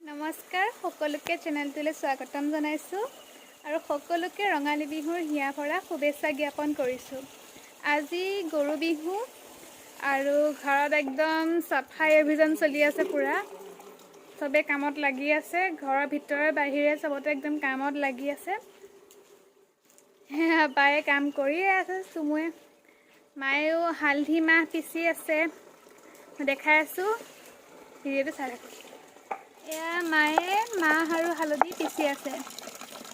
নমস্কাৰ সকলোকে চেনেলটোলৈ স্বাগতম জনাইছোঁ আৰু সকলোকে ৰঙালী বিহুৰ হিয়া ভৰা শুভেচ্ছা জ্ঞাপন কৰিছোঁ। আজি গৰু বিহু আৰু ঘৰত একদম চাফাই অভিযান চলি আছে পুৰা। চবে কামত লাগি আছে, ঘৰৰ ভিতৰে বাহিৰে চবতে একদম কামত লাগি আছে। বায়ে কাম কৰিয়ে আছে, চুমুৱে মায়েও হালধি মাহ পিচি আছে, দেখাই আছোঁ ভিডিঅ'টো চাই থাকক। এয়া মায়ে মাহ আৰু হালধি পিচি আছে।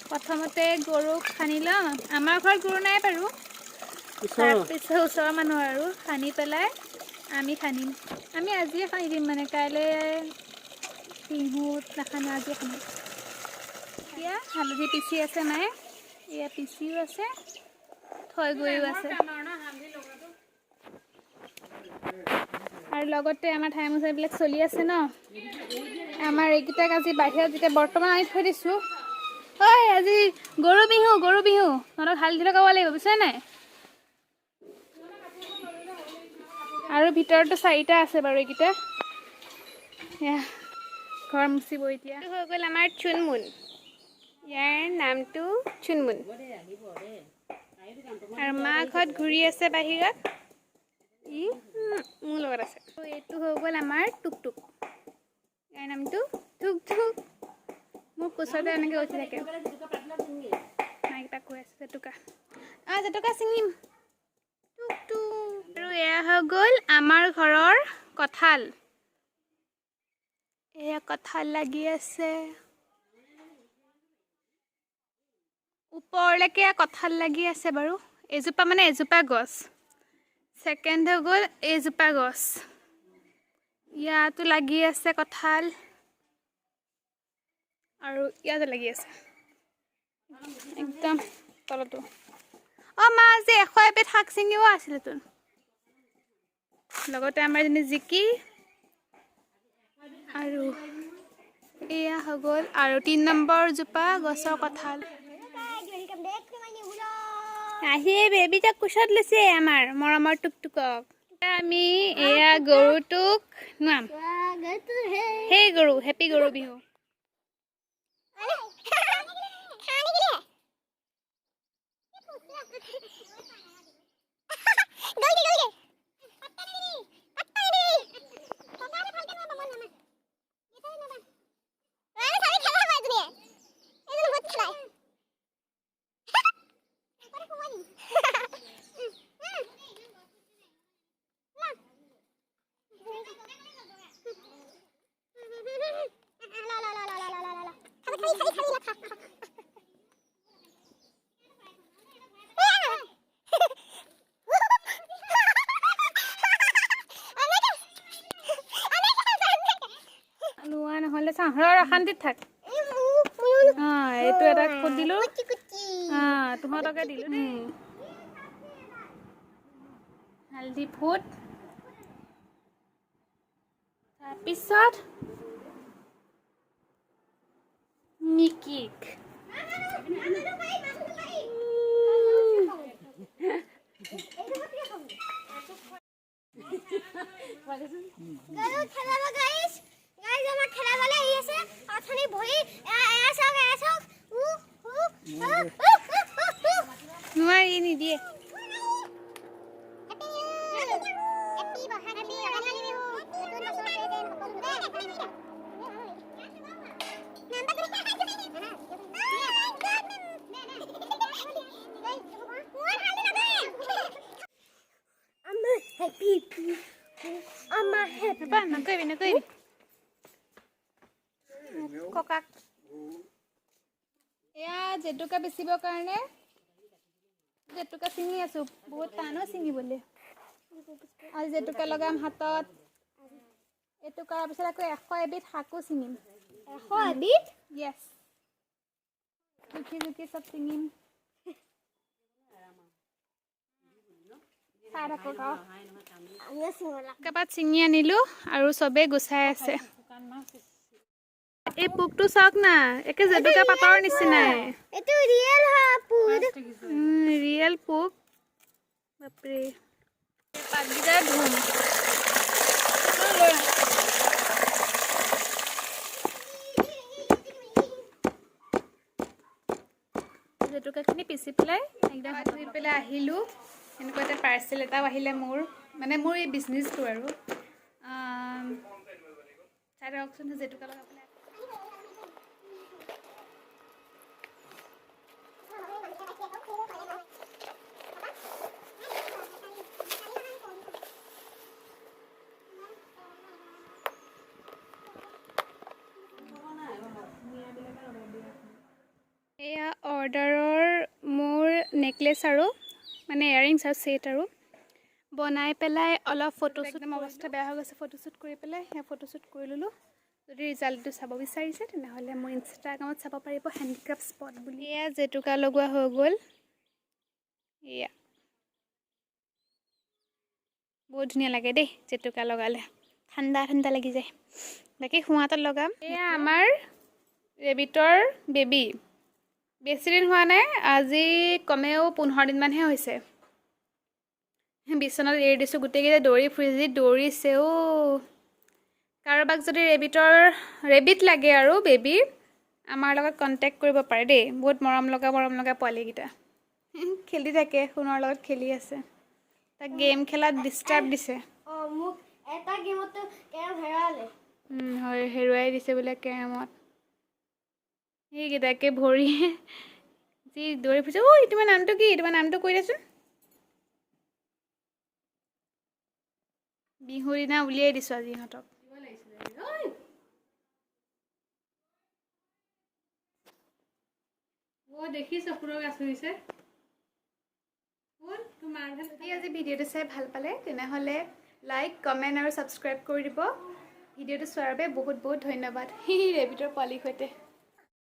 প্ৰথমতে গৰুক সানি ল'ম, আমাৰ ঘৰত গৰু নাই বাৰু, তাৰপিছত ওচৰৰ মানুহ আৰু সানি পেলাই আমি সানিম। আমি আজিয়ে সানি দিম, মানে কাইলৈ বিহুত নাখানো, আজিয়ে সানিম। এতিয়া হালধি পিচি আছে মায়ে, এয়া পিচিও আছে, থৈ গৈও আছে। আৰু লগতে আমাৰ ঠাই মোচাবিলাক চলি আছে ন। আমাৰ এইকেইটাক আজি বাহিৰত যেতিয়া বৰ্তমান আনি থৈ দিছোঁ। ঐ আজি গৰু বিহু, গৰু বিহু, তহঁতক হালধি লগাব লাগিব, বুজিছা নাই? আৰু ভিতৰতো 4টা আছে বাৰু এইকেইটা। ঘৰ মুচিব এতিয়া। হৈ গ'ল আমাৰ চুনমুন, ইয়াৰ নামটো চুনমুন। আৰু মা ঘৰত ঘূৰি আছে বাহিৰত, ই মোৰ লগত আছে। এইটো হৈ গ'ল আমাৰ টুকটুক, ইয়াৰ নামটো টুকটুক। মোৰ কোচতে এনেকৈ উঠি থাকে। মাইক কৈ আছে জেতুকা, জেতুকা ছিঙিম টুকটুক। আৰু এয়া হৈ গ'ল আমাৰ ঘৰৰ কঁঠাল। এয়া কঁঠাল লাগি আছে, ওপৰলৈকে কঁঠাল লাগি আছে বাৰু। এজোপা মানে এজোপা গছ। ছেকেণ্ড হৈ গ'ল এইজোপা গছ, ইয়াতো লাগি আছে কঁঠাল, আৰু ইয়াতে লাগি আছে একদম তলতো। মা আজি 100 এবিধ শাক ছিঙিও আছিলেতো। লগতে আমাৰ এজনী জিকি, আৰু এয়া হৈ গ'ল আৰু 3 নম্বৰ জোপা গছৰ কঁঠাল। আহি বেবীটাক কোচত লৈছে আমাৰ মৰমৰ টুকটুকক। আমি এয়া গৰুটোক নুৱাম। সেই গৰু, হেপী গৰু বিহু। লোৱা নহ'লে চাহৰৰ অশান্তিত থাক। এইটো এটা ফুট দিলোঁ, তহঁতকে দিলোঁ দেই। হালধি ফুট, তাৰপিছত মিকিক নোৱাৰি, নিদিয়ে। নকৰিবি ককাক। এয়া জেতুকা বেচিবৰ কাৰণে জেতুকা ছিঙি আছোঁ, বহুত টানো ছিঙিবলৈ। আজি জেতুকা লগাম হাতত। এইটো কৰাৰ পিছত আকৌ 100 এবিধ শাকো ছিঙিম। 100 এবিধ? য়েছ, জুখি জুখি চব ছিঙিম। কাবাত ছিঙি আনিলোঁ আৰু চবেই গুচাই আছে। এই পোকটো চাওক না, একে জেতুকা পাতৰ নিচিনাই। এইটো ৰিয়েল পোক, ৰিয়েল পোক। বাপৰে, পাতকেইটা ধুম। জেতুকাখিনি পিচি পেলাই একদম ধুই পেলাই আহিলোঁ। এনেকুৱা এটা পাৰ্চেল এটাও আহিলে মোৰ এই বিজনেছটো আৰু চাই লওকচোন জেতুকা লগাই পেলাই। এয়া অৰ্ডাৰৰ মোৰ নেকলেছ আৰু মানে ইয়াৰিংছ আৰু ছেট আৰু বনাই পেলাই অলপ ফটোশ্বুট একদম অৱস্থা বেয়া হৈ গৈছে ফটোশ্বুট কৰি পেলাই সেয়া ফটোশ্বুট কৰি ল'লোঁ। যদি ৰিজাল্টটো চাব বিচাৰিছে তেনেহ'লে মোৰ ইনষ্টাগ্ৰামত চাব পাৰিব হেণ্ডিক্ৰাফ্ট স্পট বুলি। এয়া জেতুকা লগোৱা হৈ গ'ল। এয়া বহুত ধুনীয়া লাগে দেই জেতুকা লগালে, ঠাণ্ডা ঠাণ্ডা লাগি যায়। বাকী সোঁহাতত লগাম। এয়া আমাৰ ৰেবিটৰ বেবী। বেছি দিন হোৱা নাই, আজি কমেও 15 দিনমানহে হৈছে। বিচনাত এৰি দিছোঁ, গোটেইকেইটা দৌৰি ফুৰিছে, যি দৌৰিছে কাৰোবাক যদি ৰেবিট লাগে আৰু বেবী আমাৰ লগত কণ্টেক্ট কৰিব পাৰে দেই। বহুত মৰম লগা পোৱালিকেইটা খেলি থাকে, সোণৰ লগত খেলি আছে। তাক গেম খেলাত ডিষ্টাৰ্ব দিছে। মোক এটা গেমতো কেৰম হেৰালে। হয়, হেৰুৱাই দিছে বোলে কেৰমত। সেইকেইটাকে ভৰি যি দৌৰি ফুৰিছে। তোমাৰ নামটো কি? তোমাৰ নামটো কৈ দেচোন। বিহুৰ দিনা উলিয়াই দিছোঁ আজি ইহঁতক। দেখিছ ফুৰক আচৰিছে। যদি আজি ভিডিঅ'টো চাই ভাল পালে তেনেহ'লে লাইক, কমেণ্ট আৰু ছাবস্ক্ৰাইব কৰি দিব। ভিডিঅ'টো চোৱাৰ বাবে বহুত বহুত ধন্যবাদ। ৰেবিটৰ পোৱালিৰ সৈতে।